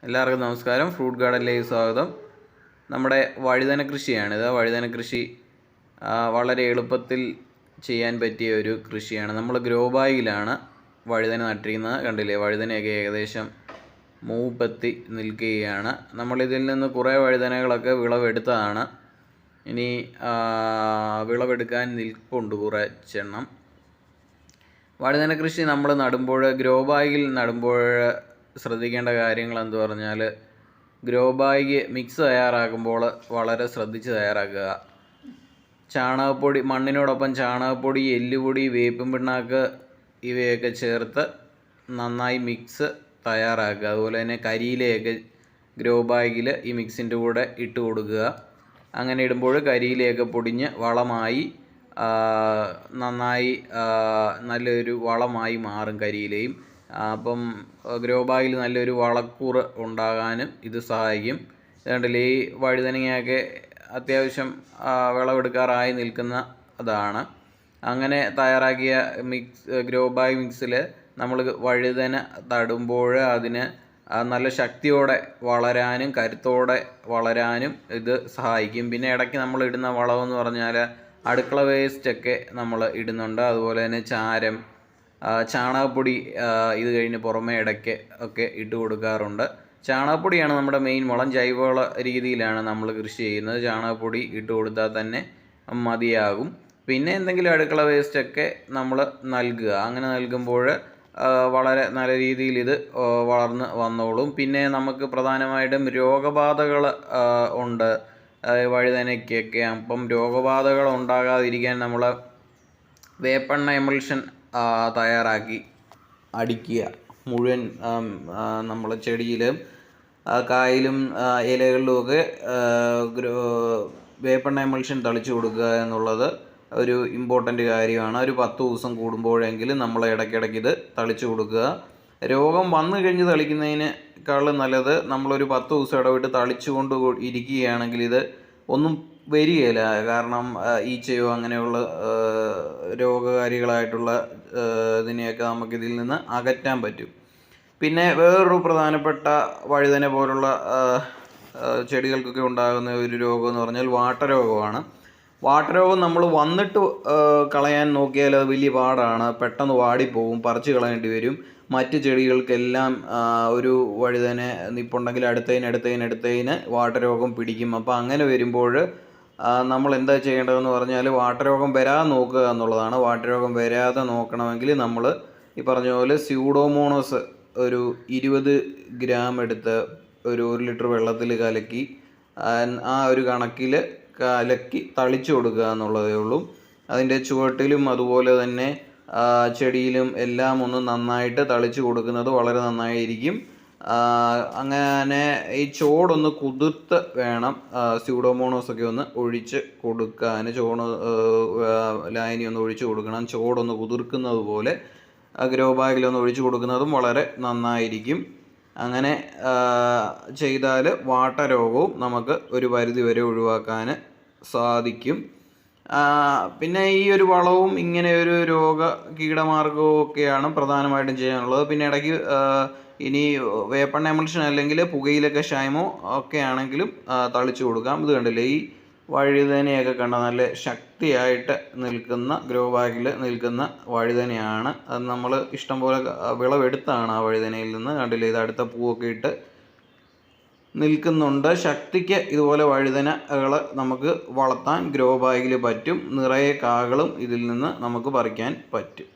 എല്ലാവർക്കും നമസ്കാരം. ഫ്രൂട്ട് ഗാർഡനിലേക്ക് സ്വാഗതം. നമ്മുടെ വഴുതന കൃഷിയാണിത്. വഴുതന കൃഷി വളരെ എളുപ്പത്തിൽ ചെയ്യാൻ പറ്റിയ ഒരു കൃഷിയാണ്. നമ്മൾ ഗ്രോ ബാഗിലാണ് വഴുതന നട്ടിരിക്കുന്നത്. കണ്ടില്ലേ, വഴുതനയൊക്കെ ഏകദേശം മൂപ്പെത്തി നിൽക്കുകയാണ്. നമ്മളിതിൽ നിന്ന് കുറേ വഴുതനകളൊക്കെ വിളവെടുത്തതാണ്. ഇനി വിളവെടുക്കാൻ നിൽപ്പുണ്ട് കുറച്ചെണ്ണം. വഴുതന കൃഷി നമ്മൾ നടുമ്പോൾ, ഗ്രോ ബാഗിൽ നടുമ്പോൾ ശ്രദ്ധിക്കേണ്ട കാര്യങ്ങൾ എന്ന് പറഞ്ഞാൽ, ഗ്രോ ബാഗ് മിക്സ് തയ്യാറാക്കുമ്പോൾ വളരെ ശ്രദ്ധിച്ച് തയ്യാറാക്കുക. ചാണകപ്പൊടി, മണ്ണിനോടൊപ്പം ചാണകപ്പൊടി, എല്ലുപൊടി, വേപ്പിൻ പിണ്ണാക്ക് ഇവയൊക്കെ ചേർത്ത് നന്നായി മിക്സ് തയ്യാറാക്കുക. അതുപോലെ തന്നെ കരിയിലയൊക്കെ ഗ്രോ ബാഗിൽ ഈ മിക്സിൻ്റെ കൂടെ ഇട്ട് കൊടുക്കുക. അങ്ങനെ ഇടുമ്പോൾ കരിയിലയൊക്കെ പൊടിഞ്ഞ് വളമായി നന്നായി നല്ലൊരു വളമായി മാറും കരിയിലയും. അപ്പം ഗ്രോ ബാഗിൽ നല്ലൊരു വളക്കൂറ് ഉണ്ടാകാനും ഇത് സഹായിക്കും. അതുകൊണ്ടല്ലേ ഈ വഴുതനങ്ങയൊക്കെ അത്യാവശ്യം വിളവെടുക്കാറായി നിൽക്കുന്ന അതാണ്. അങ്ങനെ തയ്യാറാക്കിയ ഗ്രോ ബാഗ് മിക്സിൽ നമ്മൾ വഴുതന നടുമ്പോൾ അതിന് നല്ല ശക്തിയോടെ വളരാനും കരുത്തോടെ വളരാനും ഇത് സഹായിക്കും. പിന്നെ ഇടയ്ക്ക് നമ്മൾ ഇടുന്ന വളമെന്ന് പറഞ്ഞാൽ അടുക്കള വേസ്റ്റൊക്കെ നമ്മൾ ഇടുന്നുണ്ട്. അതുപോലെ തന്നെ ചാരം, ചാണകപ്പൊടി ഇത് കഴിഞ്ഞ് പുറമേ ഇടയ്ക്ക് ഒക്കെ ഇട്ട് കൊടുക്കാറുണ്ട്. ചാണകപ്പൊടിയാണ് നമ്മുടെ മെയിൻ വളം. ജൈവവള രീതിയിലാണ് നമ്മൾ കൃഷി ചെയ്യുന്നത്. ചാണകപ്പൊടി ഇട്ട് കൊടുത്താൽ തന്നെ മതിയാകും. പിന്നെ എന്തെങ്കിലും അടുക്കള വേസ്റ്റൊക്കെ നമ്മൾ നൽകുക. അങ്ങനെ നൽകുമ്പോൾ വളരെ നല്ല രീതിയിൽ ഇത് വളർന്ന് വന്നോളും. പിന്നെ നമുക്ക് പ്രധാനമായിട്ടും രോഗബാധകൾ ഉണ്ട് വഴുതനയ്ക്കൊക്കെ. അപ്പം രോഗബാധകൾ ഉണ്ടാകാതിരിക്കാൻ നമ്മൾ വേപ്പെണ്ണ എമൾഷൻ തയ്യാറാക്കി അടിക്കുക. മുഴുവൻ നമ്മൾ ചെടിയിലും കായിലും ഇലകളിലുമൊക്കെ വേപ്പെണ്ണ എമൾഷൻ തളിച്ചു കൊടുക്കുക എന്നുള്ളത് ഒരു ഇമ്പോർട്ടൻ്റ് കാര്യമാണ്. ഒരു 10 ദിവസം കൂടുമ്പോഴെങ്കിലും നമ്മൾ ഇടയ്ക്കിടയ്ക്ക് ഇത് തളിച്ചു കൊടുക്കുക. രോഗം വന്നു കഴിഞ്ഞ് തളിക്കുന്നതിനേക്കാളും നല്ലത് നമ്മളൊരു 10 ദിവസം ഇടവിട്ട് തളിച്ചുകൊണ്ട് ഇരിക്കുകയാണെങ്കിൽ ഇത് ഒന്നും വരികയില്ല. കാരണം ഈച്ചയോ അങ്ങനെയുള്ള രോഗകാരികളായിട്ടുള്ള ഇതിനെയൊക്കെ നമുക്കിതിൽ നിന്ന് അകറ്റാൻ പറ്റും. പിന്നെ വേറൊരു പ്രധാനപ്പെട്ട വഴുതന പോലുള്ള ചെടികൾക്കൊക്കെ ഉണ്ടാകുന്ന ഒരു രോഗം എന്ന് പറഞ്ഞാൽ വാട്ടരോഗമാണ്. വാട്ടരോഗം നമ്മൾ വന്നിട്ട് കളയാൻ നോക്കിയാൽ അത് വലിയ പാടാണ്. പെട്ടെന്ന് വാടിപ്പോവും, പറിച്ച് കളയേണ്ടി വരും. മറ്റ് ചെടികൾക്കെല്ലാം ഒരു വഴുതന നിപ്പുണ്ടെങ്കിൽ അടുത്തതിന് വാട്ടരോഗം പിടിക്കും. അപ്പോൾ അങ്ങനെ വരുമ്പോൾ നമ്മൾ എന്താ ചെയ്യേണ്ടതെന്ന് പറഞ്ഞാൽ വാട്ടരോഗം വരാതെ നോക്കുക എന്നുള്ളതാണ്. വാട്ടരോഗം വരാതെ നോക്കണമെങ്കിൽ നമ്മൾ ഈ പറഞ്ഞ പോലെ സ്യൂഡോമോണസ് ഒരു 20 ഗ്രാം എടുത്ത് ഒരു 1 ലിറ്റർ വെള്ളത്തിൽ കലക്കി ആ ഒരു കണക്കിൽ കലക്കി തളിച്ചു കൊടുക്കുക എന്നുള്ളതേ ഉള്ളൂ. അതിൻ്റെ ചുവട്ടിലും അതുപോലെ തന്നെ ചെടിയിലും എല്ലാം ഒന്ന് നന്നായിട്ട് തളിച്ചു കൊടുക്കുന്നത് വളരെ നന്നായിരിക്കും. അങ്ങനെ ഈ ചോടൊന്ന് കുതിർത്ത് വേണം സ്യൂഡോമോണോസൊക്കെ ഒന്ന് ഒഴിച്ച് കൊടുക്കാൻ. ലായനി ഒന്ന് ഒഴിച്ച് കൊടുക്കണം. ചോടൊന്ന് കുതിർക്കുന്നത് പോലെ ഗ്രോ ബാഗിലൊന്ന് ഒഴിച്ച് കൊടുക്കുന്നതും വളരെ നന്നായിരിക്കും. അങ്ങനെ ചെയ്താൽ വാട്ടരോഗവും നമുക്ക് ഒരു പരിധി വരെ ഒഴിവാക്കാൻ സാധിക്കും. പിന്നെ ഈ ഒരു വളവും ഇങ്ങനെ ഒരു കീടമാർഗവും ഒക്കെയാണ് പ്രധാനമായിട്ടും ചെയ്യാനുള്ളത്. പിന്നെ ഇടയ്ക്ക് ഇനി വേപ്പെണ്ണ എമൾഷൻ അല്ലെങ്കിൽ പുകയില കഷായമോ ഒക്കെ ആണെങ്കിലും തളിച്ചു കൊടുക്കാം. ഇത് കണ്ടില്ലേ, ഈ വഴുതനയൊക്കെ കണ്ട നല്ല ശക്തിയായിട്ട് നിൽക്കുന്ന ഗ്രോ ബാഗിൽ നിൽക്കുന്ന വഴുതനയാണ്. അത് നമ്മൾ ഇഷ്ടംപോലെ വിളവെടുത്താണ് ആ വഴുതനയിൽ നിന്ന്. കണ്ടില്ലേ, ഇത് അടുത്ത പൂവൊക്കെ ഇട്ട് നിൽക്കുന്നുണ്ട്. ശക്തിക്ക് ഇതുപോലെ വഴുതനകൾ നമുക്ക് വളർത്താൻ ഗ്രോ ബാഗിൽ പറ്റും. നിറയെ കാകളും ഇതിൽ നിന്ന് നമുക്ക് പറിക്കാൻ പറ്റും.